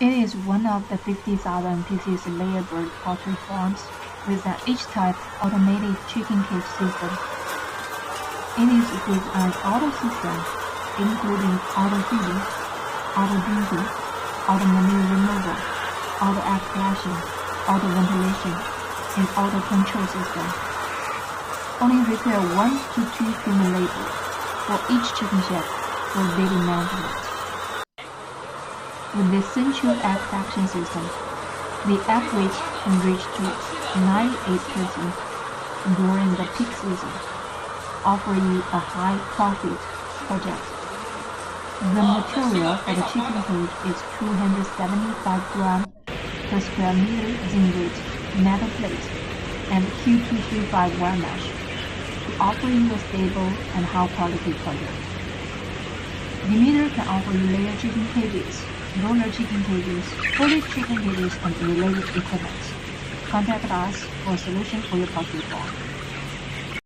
It is one of the 50,000 pieces layer bird poultry farms with an H-type automated chicken cage system. It is with an auto system, including auto feeding, auto drinking, auto manure removal, auto egg flashing, auto ventilation, and auto control system. Only require 1 to 2 human labor for each chicken shed for daily maintenance. With this central egg fraction system, the egg weight can reach to 98% during the peak season, offering you a high profit project. The material for the chicken cage is 275 grams per square meter zinc weight metal plate and Q235 wire mesh to offer you a stable and high quality project. Demeter can offer you layer chicken cages, broiler chicken cages, poultry chicken cages, and related equipment. Contact us for a solution for your poultry farm.